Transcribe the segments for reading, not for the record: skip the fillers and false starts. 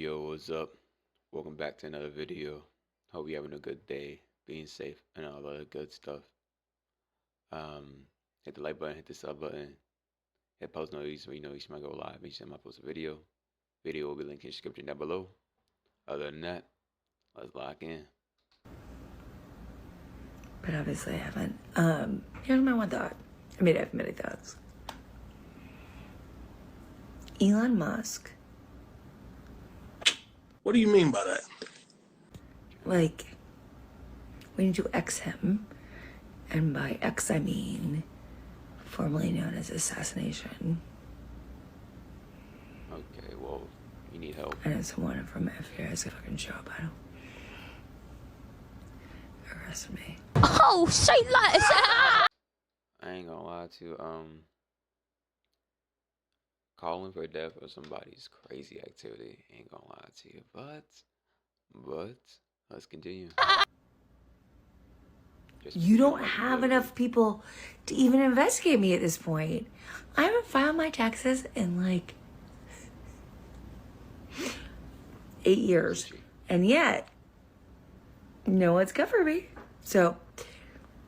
Yo, what's up? Welcome back to another video. Hope you're having a good day, being safe, and all that good stuff. Hit the like button, hit the sub button, hit post notifications so you know each time I go live, each time I post a video. Video will be linked in the description down below. Other than that, let's lock in. But obviously I haven't. Here's my one thought. I mean, I have many thoughts. Elon Musk, What do you mean by that? like, we need to X him. And by X, I mean formerly known as assassination. Okay, well, you need help. And if someone from FBI is gonna fucking show up, I don't. Arrest me. Oh, say that. I ain't gonna lie to calling for death of somebody's crazy activity. Ain't gonna lie to you, but let's continue. You don't have enough people to even investigate me at this point. I haven't filed my taxes in like 8 years. And yet, no one's covered me. So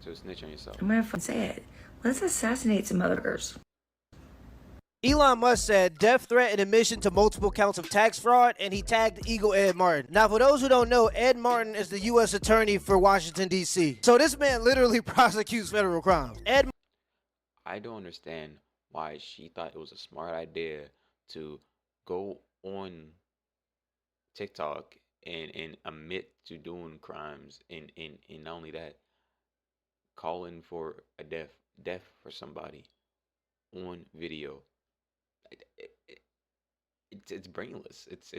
Snitch on yourself. I'm gonna say it. Let's assassinate some motherfuckers. Elon Musk said death threat and admission to multiple counts of tax fraud, and he tagged Eagle Ed Martin. Now, for those who don't know, Ed Martin is the U.S. attorney for Washington, D.C. So this man literally prosecutes federal crimes. I don't understand why she thought it was a smart idea to go on TikTok and admit to doing crimes and not only that, calling for a death for somebody on video. It's brainless. It's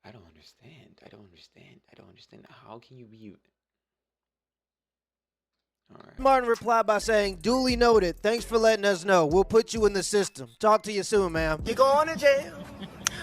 I don't understand. How can you be? All right. Martin replied by saying, "Duly noted. Thanks for letting us know. We'll put you in the system. Talk to you soon, ma'am." You're going to jail.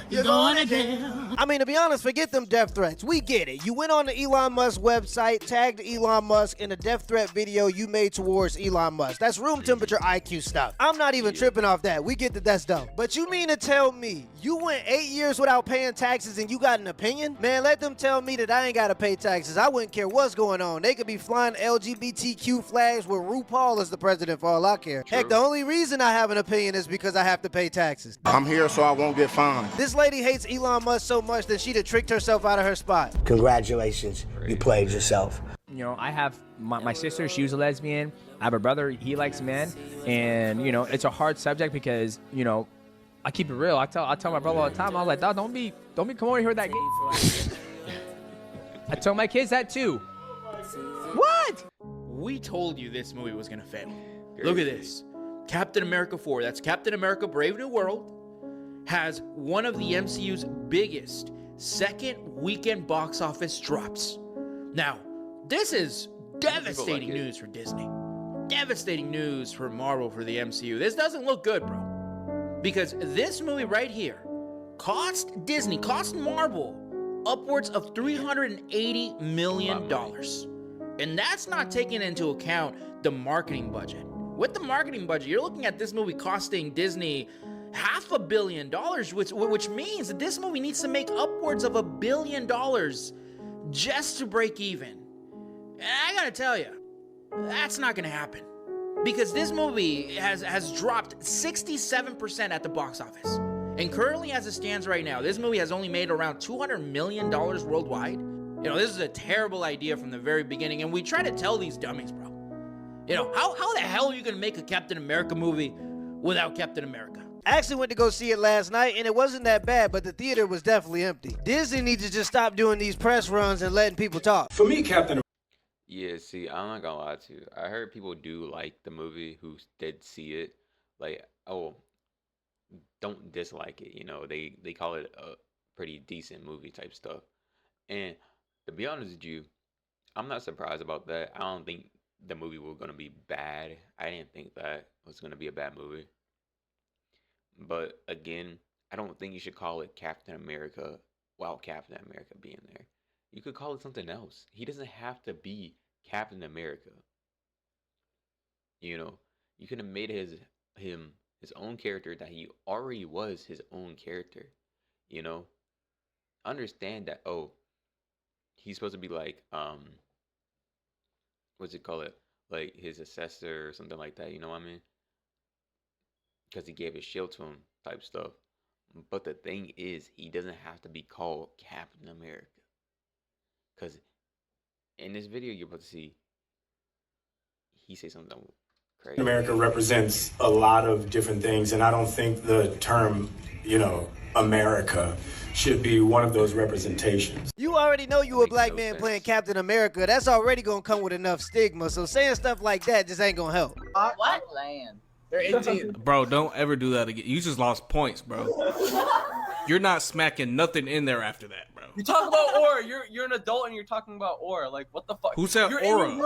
You're going to jail. I mean, to be honest, forget them death threats. We get it. You went on the Elon Musk website, tagged Elon Musk in a death threat video you made towards Elon Musk. That's room temperature IQ stuff. I'm not even tripping off that. We get that that's dumb. But you mean to tell me you went 8 years without paying taxes and you got an opinion? Man, let them tell me that I ain't got to pay taxes. I wouldn't care what's going on. They could be flying LGBTQ flags with RuPaul as the president for all I care. Heck, the only reason I have an opinion is because I have to pay taxes. I'm here so I won't get fined. This lady hates Elon Musk so much that she'd have tricked herself out of her spot. Congratulations, you played yourself. You know, I have my sister, she was a lesbian. I have a brother, he likes men. And, you know, it's a hard subject because, you know, I keep it real. I tell my brother all the time, I was like, dog, don't be coming over here with that gay. I tell my kids that too. What? We told you this movie was gonna fail. Look at this. Captain America 4, that's Captain America Brave New World, has one of the MCU's biggest second weekend box office drops. Now, this is devastating news for Disney. Devastating news for Marvel, for the MCU. This doesn't look good, bro. Because this movie right here cost Marvel upwards of $380 million. And that's not taking into account the marketing budget. With the marketing budget, you're looking at this movie costing Disney $500 million, which means that this movie needs to make upwards of $1 billion just to break even. And I gotta tell you, that's not gonna happen. Because this movie has dropped 67% at the box office. And currently, as it stands right now, this movie has only made around $200 million worldwide. You know, this is a terrible idea from the very beginning, and we try to tell these dummies, bro. You know, how the hell are you gonna make a Captain America movie without Captain America? I actually went to go see it last night, and it wasn't that bad, but the theater was definitely empty. Disney needs to just stop doing these press runs and letting people talk. For me, Captain. Yeah, see, I'm not gonna lie to you. I heard people do like the movie who did see it. Like, oh, don't dislike it. You know, they call it a pretty decent movie type stuff. And to be honest with you, I'm not surprised about that. I don't think the movie was gonna be bad. I didn't think that was gonna be a bad movie. But again, I don't think you should call it Captain America while Captain America being there. You could call it something else. He doesn't have to be Captain America. You know, you could have made him his own character that he already was his own character. You know, understand that. Oh, he's supposed to be like what's it call it? Like his assessor or something like that. You know what I mean? Because he gave his shield to him, type stuff. But the thing is, he doesn't have to be called Captain America. Because in this video you're about to see, he say something crazy. America represents a lot of different things, and I don't think the term, America should be one of those representations. You already know you a black no man sense. playing Captain America. That's already gonna come with enough stigma. So saying stuff like that just ain't gonna help. What? They're 18. Bro, don't ever do that again. You just lost points, bro. You're not smacking nothing in there after that, bro. You talk about aura. You're an adult and you're talking about aura. Like, what the fuck? Who said you're aura?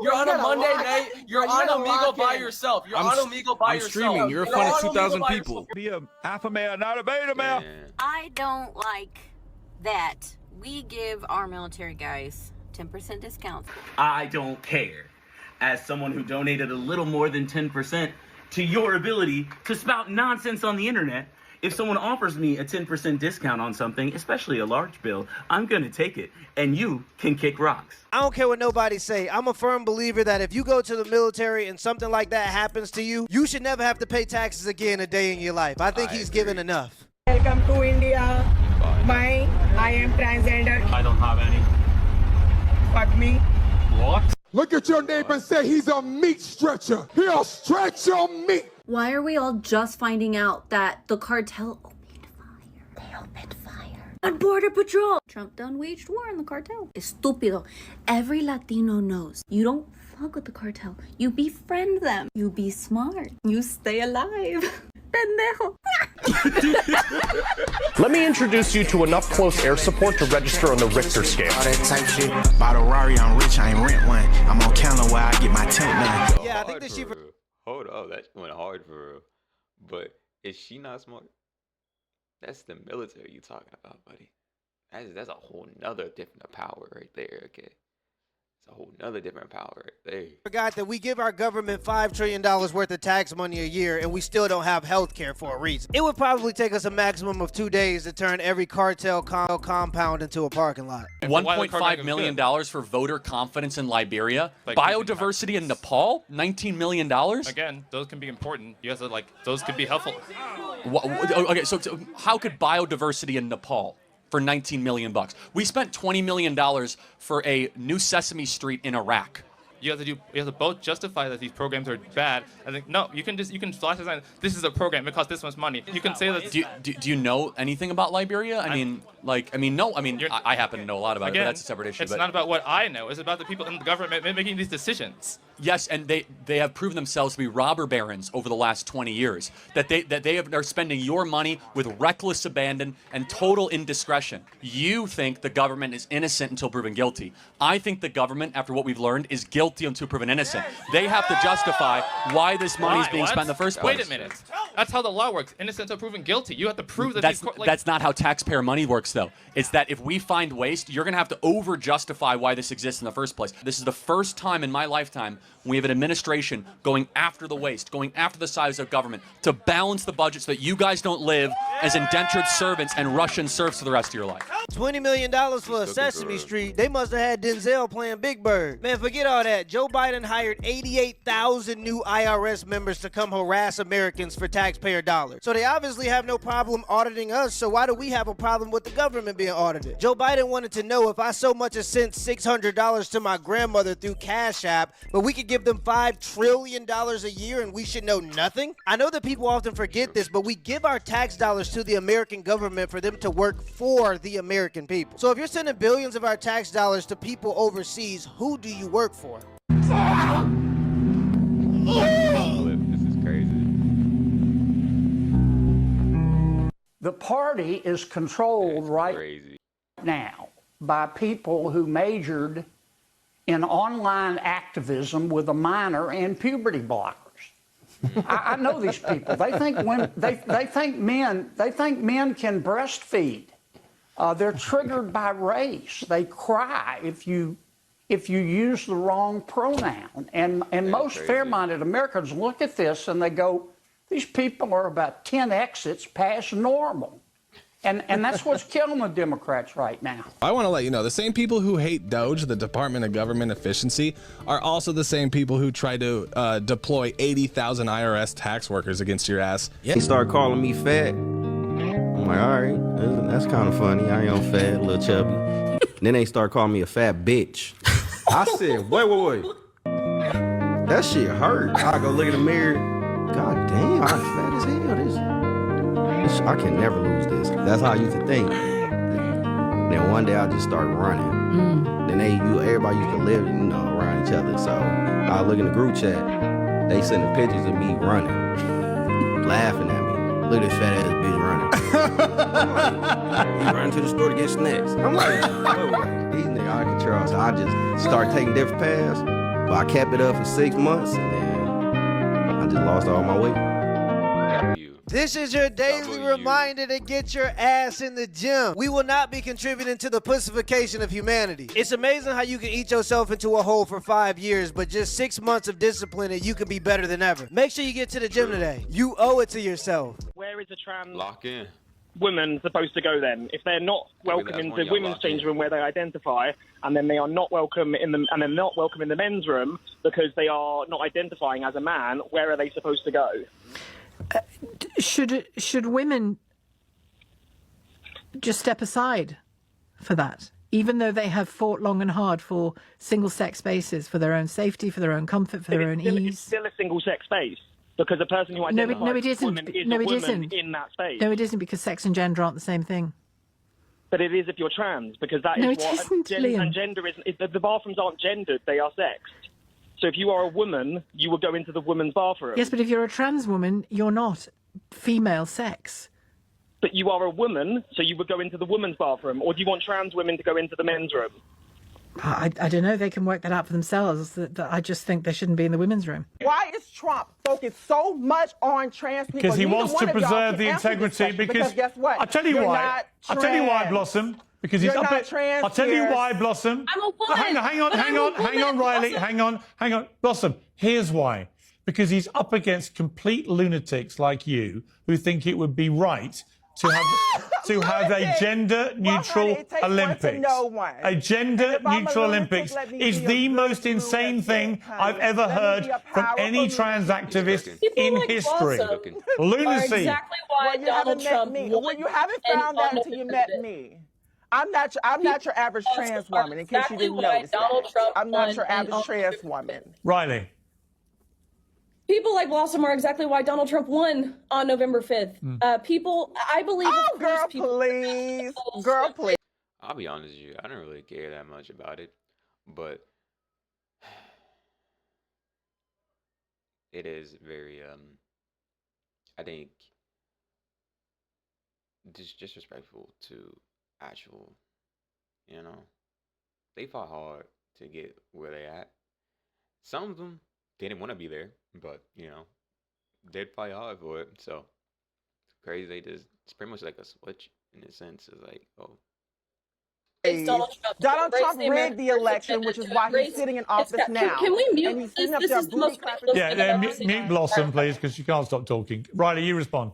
You're on a Monday night. You're on Omegle by yourself. You're on Omegle by yourself. I'm streaming. You're in front of 2,000 people. Be a alpha male, not a beta male. I don't like that we give our military guys 10% discounts. I don't care. As someone who donated a little more than 10% to your ability to spout nonsense on the internet, if someone offers me a 10% discount on something, especially a large bill, I'm gonna take it, and you can kick rocks. I don't care what nobody say. I'm a firm believer that if you go to the military and something like that happens to you, you should never have to pay taxes again a day in your life. I think he's given enough. Welcome to India. I am transgender. I don't have any. Fuck me. What? Look at your neighbor and say he's a meat stretcher. He'll stretch your meat. Why are we all just finding out that the cartel opened fire? They opened fire on Border Patrol. Trump done waged war on the cartel. Estúpido. Every Latino knows you don't fuck with the cartel. You befriend them. You be smart. You stay alive. Pendejo. Let me introduce you to enough close air support to register on the Richter scale. All that type shit. By the Rari, I'm rich, I ain't rent one. I'm on camera where I get my tent done. Yeah, I think that she... Hold up, that went hard for real. But is she not smart? That's the military you talking about, buddy. That's a whole nother different power right there, okay? It's a whole nother different power right there. Forgot that we give our government $5 trillion worth of tax money a year and we still don't have health care for a reason. It would probably take us a maximum of 2 days to turn every cartel compound into a parking lot. $1.5 million for voter confidence in Liberia. Like, Biodiversity in Nepal, $19 million. Again, those can be important. You have to, those could be helpful. Okay, so how could biodiversity in Nepal for $19 million? We spent $20 million for a new Sesame Street in Iraq. You have to both justify that these programs are bad. I think no, you can flash a sign. This is a program. It costs this much money. You can say that. Do you know anything about Liberia? No. I happen to know a lot about it, but that's a separate issue. It's not about what I know. It's about the people in the government making these decisions. Yes, and they have proven themselves to be robber barons over the last 20 years. That they are spending your money with reckless abandon and total indiscretion. You think the government is innocent until proven guilty. I think the government, after what we've learned, is guilty until proven innocent. They have to justify why this money is being spent in the first place. Wait a minute. That's how the law works. Innocent until proven guilty. You have to prove that that's not how taxpayer money works, though. It's that if we find waste, you're going to have to over-justify why this exists in the first place. This is the first time in my lifetime we have an administration going after the waste, going after the size of government to balance the budget so that you guys don't live as indentured servants and Russian serfs for the rest of your life. $20 million for a Sesame Street. They must have had Denzel playing Big Bird. Man, forget all that. Joe Biden hired 88,000 new IRS members to come harass Americans for taxpayer dollars. So they obviously have no problem auditing us, so why do we have a problem with the government being audited? Joe Biden wanted to know if I so much as sent $600 to my grandmother through Cash App, but we could give them $5 trillion a year and we should know nothing? I know that people often forget this, but we give our tax dollars to the American government for them to work for the American people. So if you're sending billions of our tax dollars to people overseas, who do you work for? This is crazy. The party is controlled now by people who majored in online activism with a minor in puberty blockers. I know these people. They think men can breastfeed. They're triggered by race. They cry if you use the wrong pronoun. And most fair-minded Americans look at this and they go, These people are about 10 exits past normal. And that's what's killing the Democrats right now. I want to let you know, the same people who hate Doge, the Department of Government Efficiency, are also the same people who try to deploy 80,000 IRS tax workers against your ass. He started calling me fat. I'm like, all right, that's kind of funny. I ain't on fat, a little chubby. Then they start calling me a fat bitch. I said, wait. That shit hurt. I go look in the mirror. God damn, I'm fat as hell. I can never lose this. That's how I used to think. Then one day I just started running. Then everybody used to live, around each other. So I look in the group chat. They sending pictures of me running, laughing at me. Look at this fat ass bitch running. He running to the store to get snacks. I'm like, wait. These niggas out of control. So I just started taking different paths. But I kept it up for 6 months, and then I just lost all my weight. This is your daily reminder to get your ass in the gym. We will not be contributing to the pussification of humanity. It's amazing how you can eat yourself into a hole for 5 years, but just 6 months of discipline and you can be better than ever. Make sure you get to the gym today. You owe it to yourself. Where is a trans Lock in. woman supposed to go then? If they're not welcome in the women's change room where they identify, and then they are not welcome in the and they're not welcome in the men's room because they are not identifying as a man, where are they supposed to go? Should women just step aside for that, even though they have fought long and hard for single-sex spaces, for their own safety, for their own comfort, for their own ease? It's still a single-sex space because a person who identifies as a woman is a woman in that space. No, it isn't, because sex and gender aren't the same thing. But it is if you're trans, because that No, is it what isn't, Liam. and gender isn't. The bathrooms aren't gendered; they are sexed. So if you are a woman, you would go into the women's bathroom. Yes, but if you're a trans woman, you're not female sex. But you are a woman, so you would go into the women's bathroom. Or do you want trans women to go into the men's room? I don't know. They can work that out for themselves. I just think they shouldn't be in the women's room. Why is Trump focused so much on trans people? Because he Neither wants one to of y'all preserve can the answer this integrity. question, Because guess what? I'll tell you You're why. not I'll tell you why, trans. Blossom. Because You're he's up not at, trans, I'll tell you Pierce. why, Blossom. I'm a woman. Hang on, Riley. Hang on. Blossom, here's why. Because he's up against complete lunatics like you who think it would be right to have a gender-neutral Olympics. A gender-neutral Olympics is the most insane thing I've ever heard from any trans activist in history. Lunacy. Exactly why Donald Trump Well, you haven't found that until you met me. I'm not your average trans woman, in case you didn't notice that. I'm not your average trans woman. Riley. People like Blossom are exactly why Donald Trump won on November 5th. I believe... Oh, girl, please. Girl, please. I'll be honest with you, I don't really care that much about it, but it is very, I think, disrespectful to actual, they fought hard to get where they at. Some of them didn't want to be there, but they'd fight hard for it. So it's crazy. It's pretty much like a switch in a sense. It's like, oh, Donald Trump rigged the election, which is why he's sitting in office now. Can we mute and he's this? sitting up This there is the most mute Blossom, please, because she can't stop talking. Riley, you respond.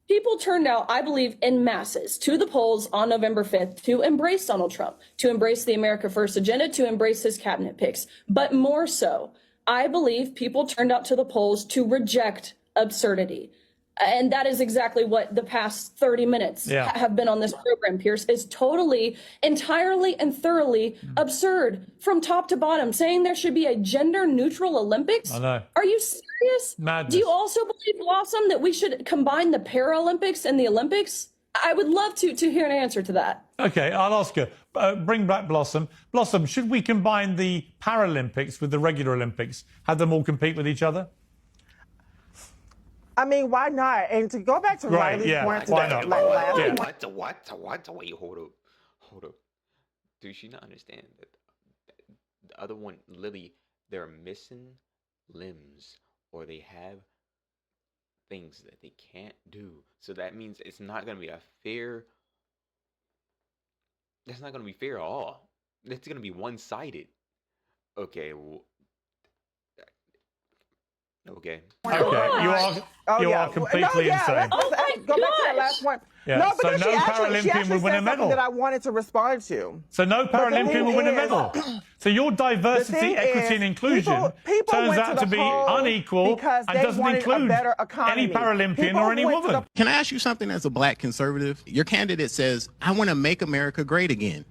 People turned out, I believe, in masses to the polls on November 5th to embrace Donald Trump, to embrace the America First agenda, to embrace his cabinet picks. But more so, I believe people turned out to the polls to reject absurdity. And that is exactly what the past 30 minutes have been on this program, Pierce, is totally, entirely, and thoroughly absurd from top to bottom, saying there should be a gender-neutral Olympics. I know. Are you serious? Madness. Do you also believe, Blossom, that we should combine the Paralympics and the Olympics? I would love to hear an answer to that. Okay, I'll ask her. Bring back Blossom. Blossom, should we combine the Paralympics with the regular Olympics? Have them all compete with each other? I mean, why not? And to go back to Riley's point why not? What? Wait, hold up. Does she not understand that the other one, Lily, they're missing limbs or they have things that they can't do. So that means it's not going to be a fair. That's not going to be fair at all. It's going to be one-sided. Okay, well, Okay. Okay, you are completely insane. Go back to that last one. Yeah, No, so because no she Paralympian actually would win a said something medal. that I wanted to respond to. So no But the Paralympian thing will win a is- medal. So your the diversity, thing equity, is, and inclusion people turns went out to to the be polls unequal because and they doesn't wanted a include better any economy. Paralympian People or any went to woman. Can I ask you something as a black conservative? Your candidate says, I want to make America great again.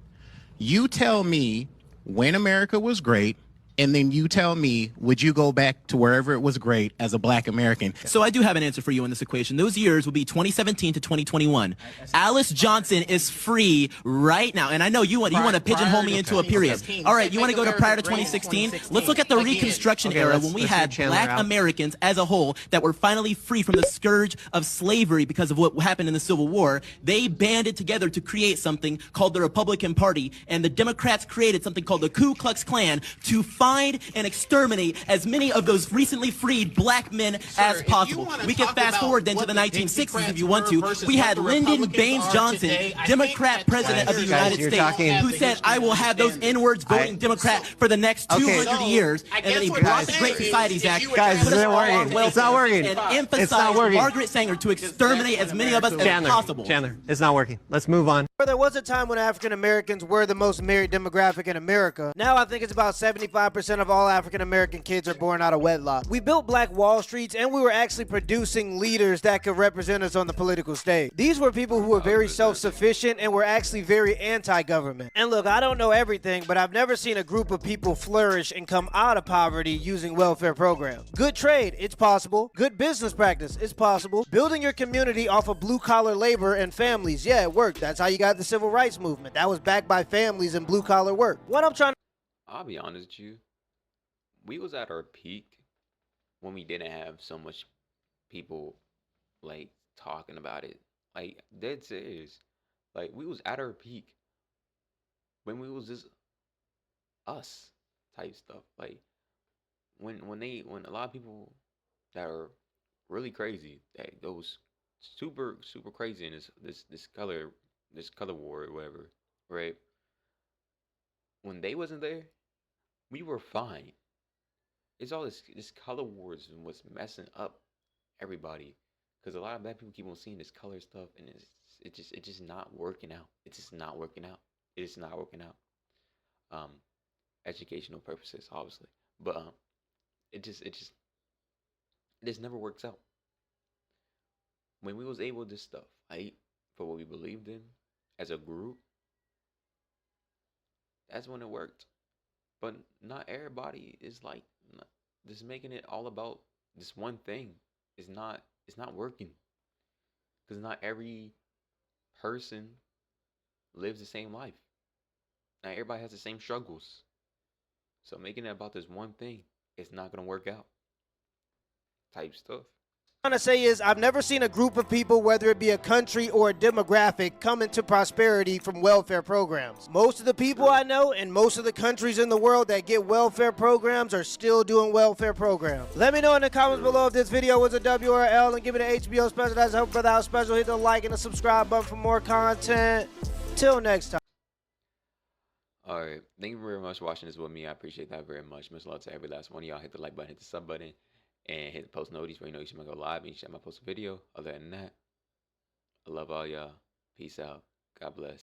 You tell me when America was great, and then you tell me, would you go back to wherever it was great as a black American? So I do have an answer for you in this equation. Those years will be 2017 to 2021. Alice Johnson is free right now. And I know you want to pigeonhole me into a period. All right, you want to go to prior to 2016? Let's look at the Reconstruction era when we had black Americans as a whole that were finally free from the scourge of slavery because of what happened in the Civil War. They banded together to create something called the Republican Party, and the Democrats created something called the Ku Klux Klan to find and exterminate as many of those recently freed black men as possible. We can fast forward then to the 1960s if you want to. We had Lyndon Baines Johnson, Democrat president of the United States, who said, I will have those N-words voting Democrat for the next 200 years. And then he brought the Great Societies Act, Guys, put us it's all not on working. welfare, It's not working. and It's not emphasized working. Margaret Sanger to exterminate as many of us as possible. Chandler, it's not working. Let's move on. There was a time when African Americans were the most married demographic in America. Now I think it's about 75% of all African American kids are born out of wedlock. We built Black Wall Streets, and we were actually producing leaders that could represent us on the political stage. These were people who were very self-sufficient and were actually very anti-government. And look, I don't know everything, but I've never seen a group of people flourish and come out of poverty using welfare programs. Good trade, it's possible. Good business practice, it's possible. Building your community off of blue-collar labor and families, yeah, it worked. That's how you got the civil rights movement. That was backed by families and blue-collar work. What I'm trying to... I'll be honest with you. We was at our peak when we didn't have so much people like talking about it. Like dead serious. Like we was at our peak when we was just us type stuff. Like when a lot of people that are really crazy, that goes super crazy in this color war or whatever, right? When they wasn't there, we were fine. It's all this color wars and what's messing up everybody, because a lot of bad people keep on seeing this color stuff, and it's just not working out. It's just not working out. It's not working out. Educational purposes, obviously, but it just never works out. When we was able to stuff, right, for what we believed in as a group, that's when it worked. But not everybody is like just making it all about this one thing. It's not working, because not every person lives the same life. Not everybody has the same struggles. So making it about this one thing, it's not gonna work out. Type stuff. What I'm trying to say is I've never seen a group of people, whether it be a country or a demographic, come into prosperity from welfare programs. Most of the people I know in most of the countries in the world that get welfare programs are still doing welfare programs. Let me know in the comments below if this video was a W or a L, and give me the HBO special. That's Hope for the House special. Hit the like and the subscribe button for more content. Till next time. Alright, thank you very much for watching this with me. I appreciate that very much. Much love to every last one of y'all. Hit the like button, hit the sub button, and hit the post notice where you know each time I go live and each time I post a video. Other than that, I love all y'all. Peace out. God bless.